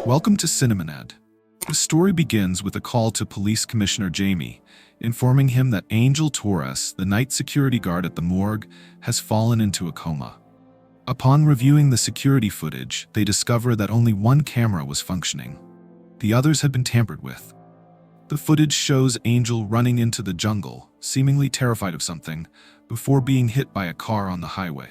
Welcome to Cinemaned. The story begins with a call to Police Commissioner Jamie, informing him that Angel Torres, the night security guard at the morgue, has fallen into a coma. Upon reviewing the security footage, they discover that only one camera was functioning. The others had been tampered with. The footage shows Angel running into the jungle, seemingly terrified of something, before being hit by a car on the highway.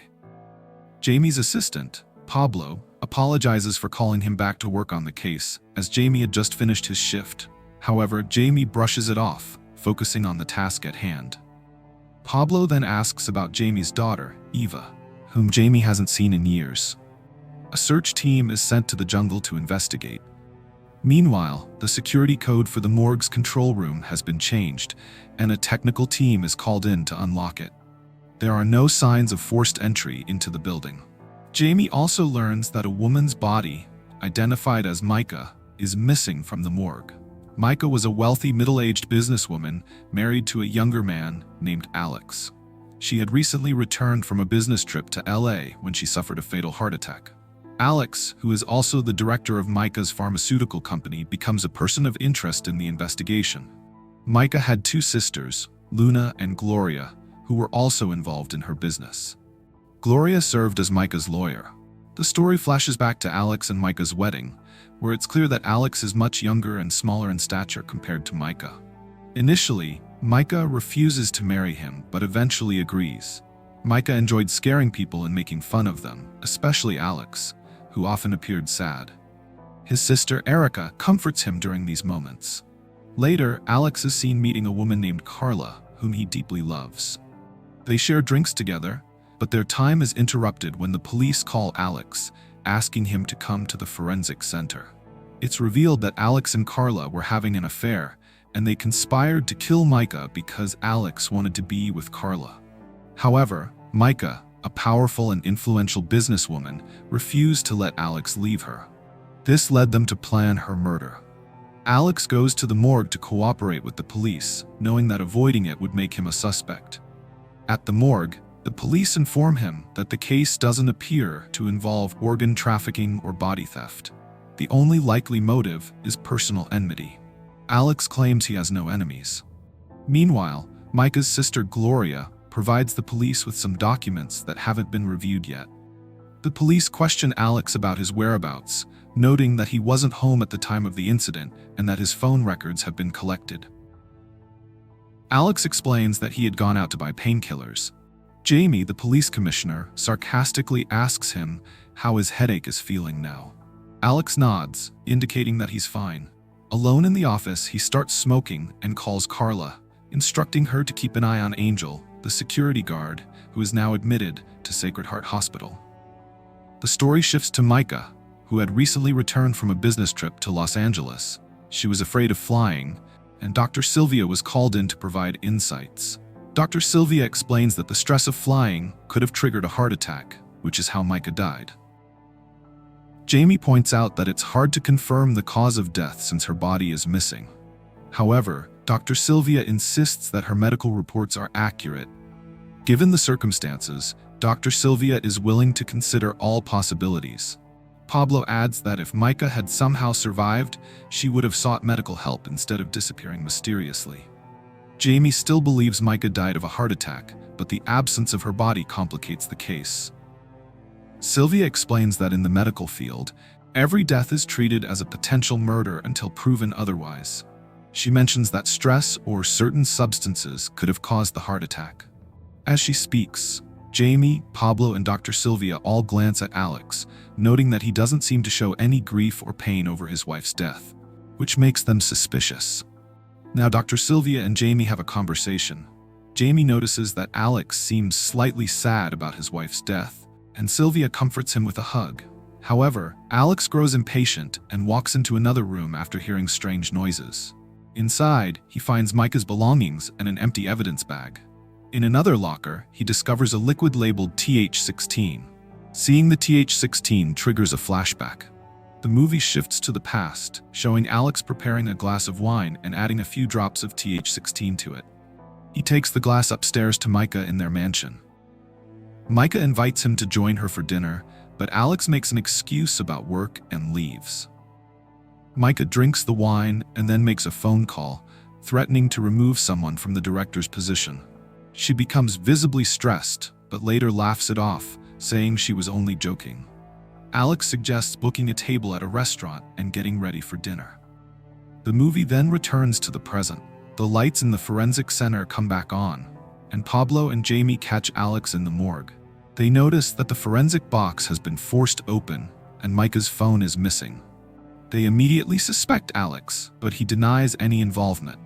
Jamie's assistant, Pablo, apologizes for calling him back to work on the case, as Jamie had just finished his shift. However, Jamie brushes it off, focusing on the task at hand. Pablo then asks about Jamie's daughter, Eva, whom Jamie hasn't seen in years. A search team is sent to the jungle to investigate. Meanwhile, the security code for the morgue's control room has been changed, and a technical team is called in to unlock it. There are no signs of forced entry into the building. Jamie also learns that a woman's body, identified as Micah, is missing from the morgue. Micah was a wealthy middle-aged businesswoman married to a younger man named Alex. She had recently returned from a business trip to LA when she suffered a fatal heart attack. Alex, who is also the director of Micah's pharmaceutical company, becomes a person of interest in the investigation. Micah had two sisters, Luna and Gloria, who were also involved in her business. Gloria served as Micah's lawyer. The story flashes back to Alex and Micah's wedding, where it's clear that Alex is much younger and smaller in stature compared to Micah. Initially, Micah refuses to marry him, but eventually agrees. Micah enjoyed scaring people and making fun of them, especially Alex, who often appeared sad. His sister Erica comforts him during these moments. Later, Alex is seen meeting a woman named Carla, whom he deeply loves. They share drinks together, but their time is interrupted when the police call Alex, asking him to come to the forensic center. It's revealed that Alex and Carla were having an affair, and they conspired to kill Micah because Alex wanted to be with Carla. However, Micah, a powerful and influential businesswoman, refused to let Alex leave her. This led them to plan her murder. Alex goes to the morgue to cooperate with the police, knowing that avoiding it would make him a suspect. At the morgue, the police inform him that the case doesn't appear to involve organ trafficking or body theft. The only likely motive is personal enmity. Alex claims he has no enemies. Meanwhile, Micah's sister Gloria provides the police with some documents that haven't been reviewed yet. The police question Alex about his whereabouts, noting that he wasn't home at the time of the incident and that his phone records have been collected. Alex explains that he had gone out to buy painkillers. Jamie, the police commissioner, sarcastically asks him how his headache is feeling now. Alex nods, indicating that he's fine. Alone in the office, he starts smoking and calls Carla, instructing her to keep an eye on Angel, the security guard, who is now admitted to Sacred Heart Hospital. The story shifts to Micah, who had recently returned from a business trip to Los Angeles. She was afraid of flying, and Dr. Sylvia was called in to provide insights. Dr. Sylvia explains that the stress of flying could have triggered a heart attack, which is how Micah died. Jamie points out that it's hard to confirm the cause of death since her body is missing. However, Dr. Sylvia insists that her medical reports are accurate. Given the circumstances, Dr. Sylvia is willing to consider all possibilities. Pablo adds that if Micah had somehow survived, she would have sought medical help instead of disappearing mysteriously. Jamie still believes Micah died of a heart attack, but the absence of her body complicates the case. Sylvia explains that in the medical field, every death is treated as a potential murder until proven otherwise. She mentions that stress or certain substances could have caused the heart attack. As she speaks, Jamie, Pablo, and Dr. Sylvia all glance at Alex, noting that he doesn't seem to show any grief or pain over his wife's death, which makes them suspicious. Now Dr. Sylvia and Jamie have a conversation. Jamie notices that Alex seems slightly sad about his wife's death, and Sylvia comforts him with a hug. However, Alex grows impatient and walks into another room after hearing strange noises. Inside, he finds Micah's belongings and an empty evidence bag. In another locker, he discovers a liquid labeled TH16. Seeing the TH16 triggers a flashback. The movie shifts to the past, showing Alex preparing a glass of wine and adding a few drops of TH16 to it. He takes the glass upstairs to Micah in their mansion. Micah invites him to join her for dinner, but Alex makes an excuse about work and leaves. Micah drinks the wine and then makes a phone call, threatening to remove someone from the director's position. She becomes visibly stressed, but later laughs it off, saying she was only joking. Alex suggests booking a table at a restaurant and getting ready for dinner. The movie then returns to the present. The lights in the forensic center come back on, and Pablo and Jamie catch Alex in the morgue. They notice that the forensic box has been forced open, and Micah's phone is missing. They immediately suspect Alex, but he denies any involvement.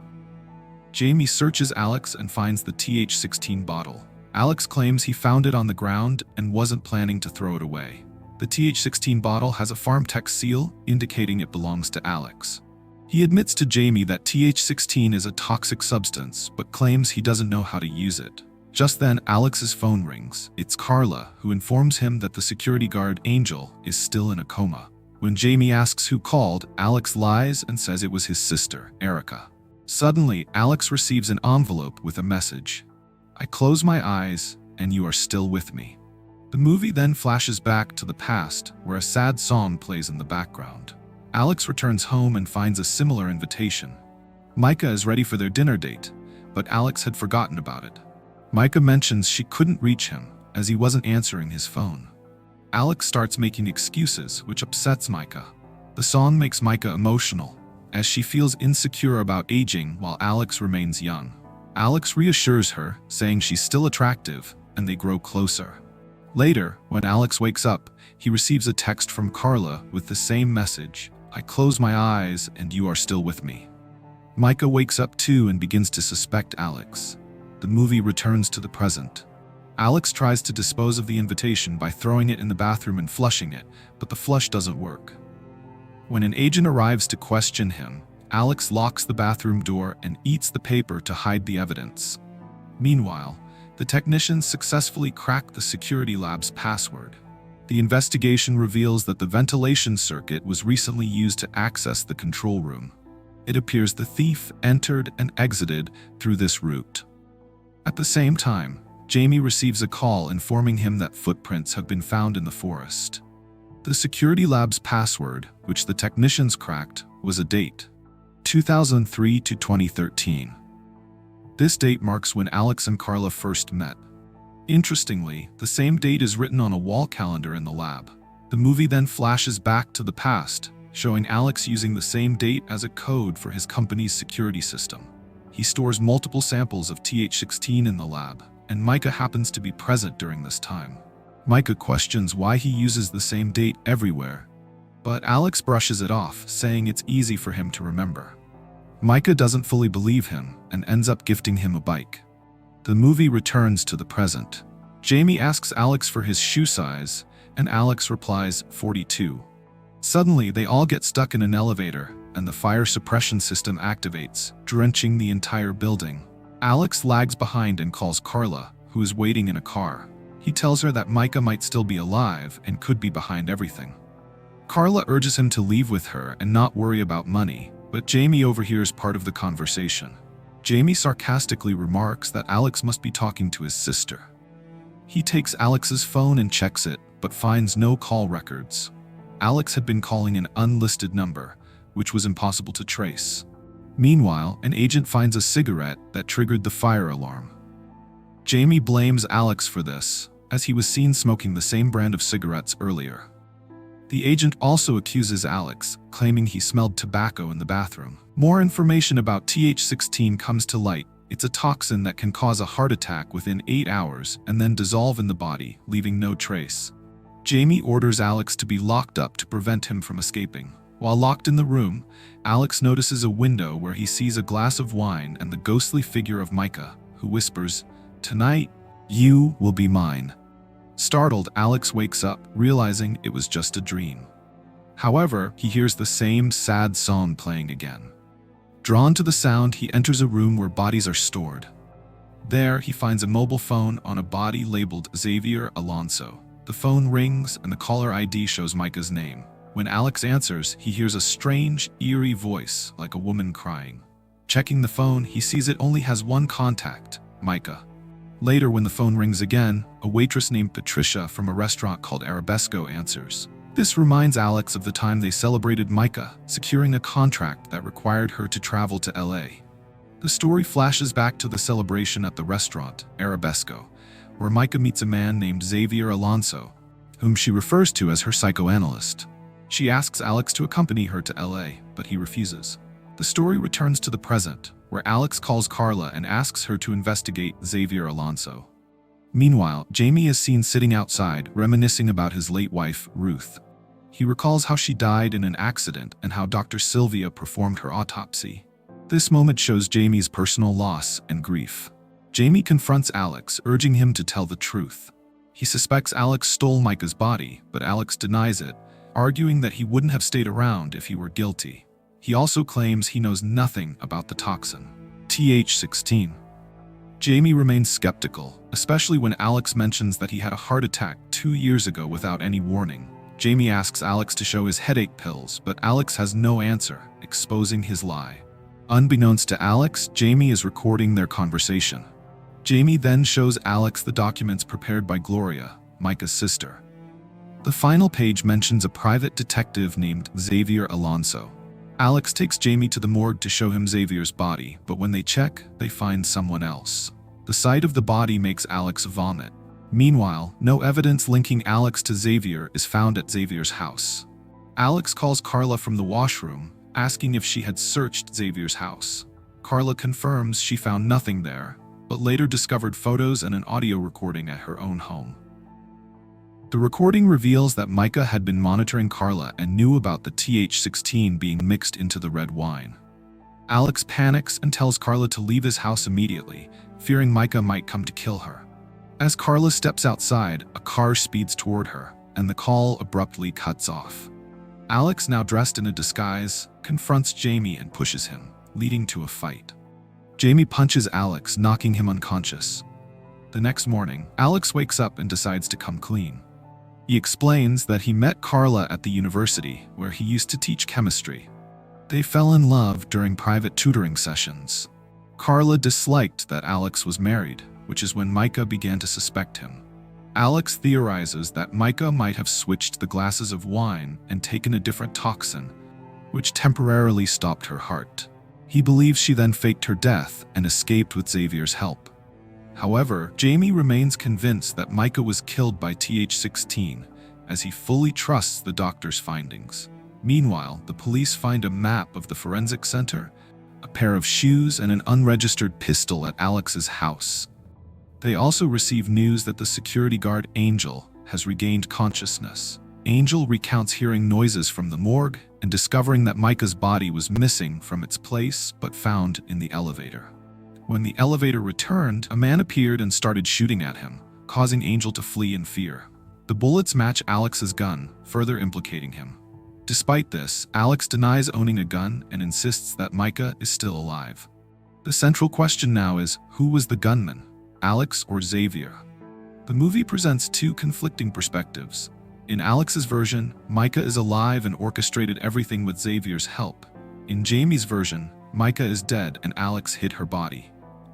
Jamie searches Alex and finds the TH16 bottle. Alex claims he found it on the ground and wasn't planning to throw it away. The TH16 bottle has a PharmTech seal, indicating it belongs to Alex. He admits to Jamie that TH16 is a toxic substance, but claims he doesn't know how to use it. Just then, Alex's phone rings. It's Carla, who informs him that the security guard, Angel, is still in a coma. When Jamie asks who called, Alex lies and says it was his sister, Erica. Suddenly, Alex receives an envelope with a message. "I close my eyes, and you are still with me." The movie then flashes back to the past, where a sad song plays in the background. Alex returns home and finds a similar invitation. Micah is ready for their dinner date, but Alex had forgotten about it. Micah mentions she couldn't reach him, as he wasn't answering his phone. Alex starts making excuses, which upsets Micah. The song makes Micah emotional, as she feels insecure about aging while Alex remains young. Alex reassures her, saying she's still attractive, and they grow closer. Later, when Alex wakes up, he receives a text from Carla with the same message. "I close my eyes, and you are still with me." Micah wakes up too and begins to suspect Alex. The movie returns to the present. Alex tries to dispose of the invitation by throwing it in the bathroom and flushing it, but the flush doesn't work. When an agent arrives to question him, Alex locks the bathroom door and eats the paper to hide the evidence. Meanwhile, the technicians successfully crack the security lab's password. The investigation reveals that the ventilation circuit was recently used to access the control room. It appears the thief entered and exited through this route. At the same time, Jamie receives a call informing him that footprints have been found in the forest. The security lab's password, which the technicians cracked, was a date: 2003 to 2013. This date marks when Alex and Carla first met. Interestingly, the same date is written on a wall calendar in the lab. The movie then flashes back to the past, showing Alex using the same date as a code for his company's security system. He stores multiple samples of TH16 in the lab, and Micah happens to be present during this time. Micah questions why he uses the same date everywhere, but Alex brushes it off, saying it's easy for him to remember. Micah doesn't fully believe him and ends up gifting him a bike. The movie returns to the present. Jamie asks Alex for his shoe size, and Alex replies 42. Suddenly, they all get stuck in an elevator, and the fire suppression system activates, drenching the entire building. Alex lags behind and calls Carla, who is waiting in a car. He tells her that Micah might still be alive and could be behind everything. Carla urges him to leave with her and not worry about money, but Jamie overhears part of the conversation. Jamie sarcastically remarks that Alex must be talking to his sister. He takes Alex's phone and checks it, but finds no call records. Alex had been calling an unlisted number, which was impossible to trace. Meanwhile, an agent finds a cigarette that triggered the fire alarm. Jamie blames Alex for this, as he was seen smoking the same brand of cigarettes earlier. The agent also accuses Alex, claiming he smelled tobacco in the bathroom. More information about TH16 comes to light. It's a toxin that can cause a heart attack within 8 hours and then dissolve in the body, leaving no trace. Jamie orders Alex to be locked up to prevent him from escaping. While locked in the room, Alex notices a window where he sees a glass of wine and the ghostly figure of Micah, who whispers, "Tonight, you will be mine." Startled, Alex wakes up, realizing it was just a dream. However, he hears the same sad song playing again. Drawn to the sound, he enters a room where bodies are stored. There, he finds a mobile phone on a body labeled Xavier Alonso. The phone rings and the caller ID shows Micah's name. When Alex answers, he hears a strange, eerie voice, like a woman crying. Checking the phone, he sees it only has one contact, Micah. Later, when the phone rings again, a waitress named Patricia from a restaurant called Arabesco answers. This reminds Alex of the time they celebrated Micah, securing a contract that required her to travel to LA. The story flashes back to the celebration at the restaurant, Arabesco, where Micah meets a man named Xavier Alonso, whom she refers to as her psychoanalyst. She asks Alex to accompany her to LA, but he refuses. The story returns to the present, where Alex calls Carla and asks her to investigate Xavier Alonso. Meanwhile, Jamie is seen sitting outside, reminiscing about his late wife, Ruth. He recalls how she died in an accident and how Dr. Sylvia performed her autopsy. This moment shows Jamie's personal loss and grief. Jamie confronts Alex, urging him to tell the truth. He suspects Alex stole Micah's body, but Alex denies it, arguing that he wouldn't have stayed around if he were guilty. He also claims he knows nothing about the toxin, TH16. Jamie remains skeptical, especially when Alex mentions that he had a heart attack 2 years ago without any warning. Jamie asks Alex to show his headache pills, but Alex has no answer, exposing his lie. Unbeknownst to Alex, Jamie is recording their conversation. Jamie then shows Alex the documents prepared by Gloria, Micah's sister. The final page mentions a private detective named Xavier Alonso. Alex takes Jamie to the morgue to show him Xavier's body, but when they check, they find someone else. The sight of the body makes Alex vomit. Meanwhile, no evidence linking Alex to Xavier is found at Xavier's house. Alex calls Carla from the washroom, asking if she had searched Xavier's house. Carla confirms she found nothing there, but later discovered photos and an audio recording at her own home. The recording reveals that Micah had been monitoring Carla and knew about the TH16 being mixed into the red wine. Alex panics and tells Carla to leave his house immediately, fearing Micah might come to kill her. As Carla steps outside, a car speeds toward her, and the call abruptly cuts off. Alex, now dressed in a disguise, confronts Jamie and pushes him, leading to a fight. Jamie punches Alex, knocking him unconscious. The next morning, Alex wakes up and decides to come clean. He explains that he met Carla at the university, where he used to teach chemistry. They fell in love during private tutoring sessions. Carla disliked that Alex was married, which is when Micah began to suspect him. Alex theorizes that Micah might have switched the glasses of wine and taken a different toxin, which temporarily stopped her heart. He believes she then faked her death and escaped with Xavier's help. However, Jamie remains convinced that Micah was killed by TH16, as he fully trusts the doctor's findings. Meanwhile, the police find a map of the forensic center, a pair of shoes, and an unregistered pistol at Alex's house. They also receive news that the security guard Angel has regained consciousness. Angel recounts hearing noises from the morgue and discovering that Micah's body was missing from its place but found in the elevator. When the elevator returned, a man appeared and started shooting at him, causing Angel to flee in fear. The bullets match Alex's gun, further implicating him. Despite this, Alex denies owning a gun and insists that Micah is still alive. The central question now is, who was the gunman, Alex or Xavier? The movie presents two conflicting perspectives. In Alex's version, Micah is alive and orchestrated everything with Xavier's help. In Jamie's version, Micah is dead and Alex hid her body.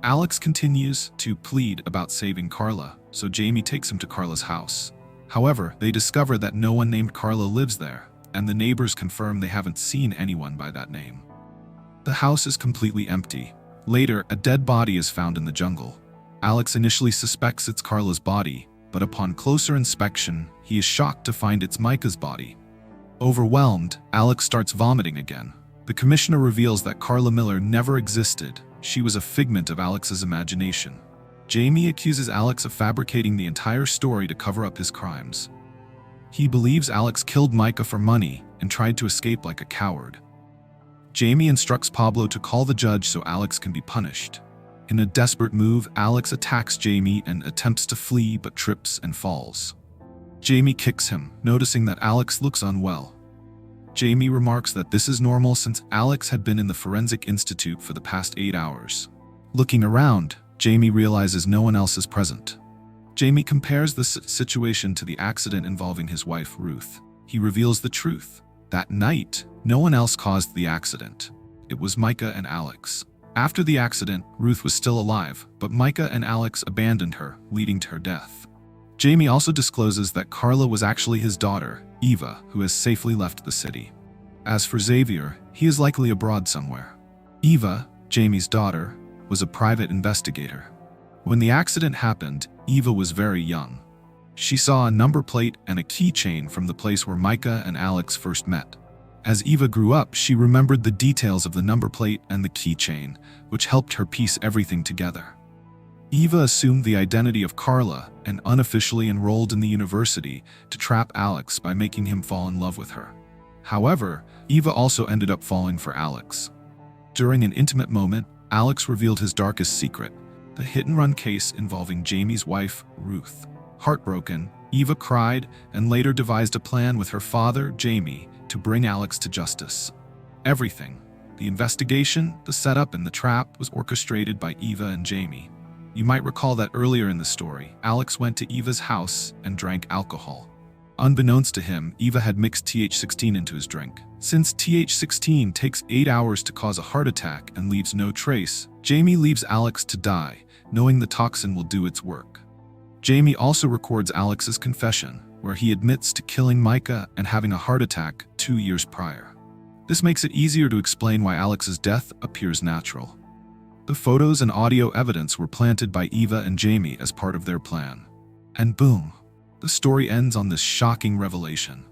Alex continues to plead about saving Carla, so Jamie takes him to Carla's house. However, they discover that no one named Carla lives there, and the neighbors confirm they haven't seen anyone by that name. The house is completely empty. Later, a dead body is found in the jungle. Alex initially suspects it's Carla's body, but upon closer inspection, he is shocked to find it's Micah's body. Overwhelmed, Alex starts vomiting again. The commissioner reveals that Carla Miller never existed. She was a figment of Alex's imagination. Jamie accuses Alex of fabricating the entire story to cover up his crimes. He believes Alex killed Micah for money and tried to escape like a coward. Jamie instructs Pablo to call the judge so Alex can be punished. In a desperate move, Alex attacks Jamie and attempts to flee but trips and falls. Jamie kicks him, noticing that Alex looks unwell. Jamie remarks that this is normal since Alex had been in the Forensic Institute for the past 8 hours. Looking around, Jamie realizes no one else is present. Jamie compares the situation to the accident involving his wife, Ruth. He reveals the truth. That night, no one else caused the accident. It was Micah and Alex. After the accident, Ruth was still alive, but Micah and Alex abandoned her, leading to her death. Jamie also discloses that Carla was actually his daughter, Eva, who has safely left the city. As for Xavier, he is likely abroad somewhere. Eva, Jamie's daughter, was a private investigator. When the accident happened, Eva was very young. She saw a number plate and a keychain from the place where Micah and Alex first met. As Eva grew up, she remembered the details of the number plate and the keychain, which helped her piece everything together. Eva assumed the identity of Carla and unofficially enrolled in the university to trap Alex by making him fall in love with her. However, Eva also ended up falling for Alex. During an intimate moment, Alex revealed his darkest secret, the hit-and-run case involving Jamie's wife, Ruth. Heartbroken, Eva cried and later devised a plan with her father, Jamie, to bring Alex to justice. Everything, the investigation, the setup, and the trap, was orchestrated by Eva and Jamie. You might recall that earlier in the story, Alex went to Eva's house and drank alcohol. Unbeknownst to him, Eva had mixed TH16 into his drink. Since TH16 takes 8 hours to cause a heart attack and leaves no trace, Jamie leaves Alex to die, knowing the toxin will do its work. Jamie also records Alex's confession, where he admits to killing Micah and having a heart attack 2 years prior. This makes it easier to explain why Alex's death appears natural. The photos and audio evidence were planted by Eva and Jamie as part of their plan. And boom, the story ends on this shocking revelation.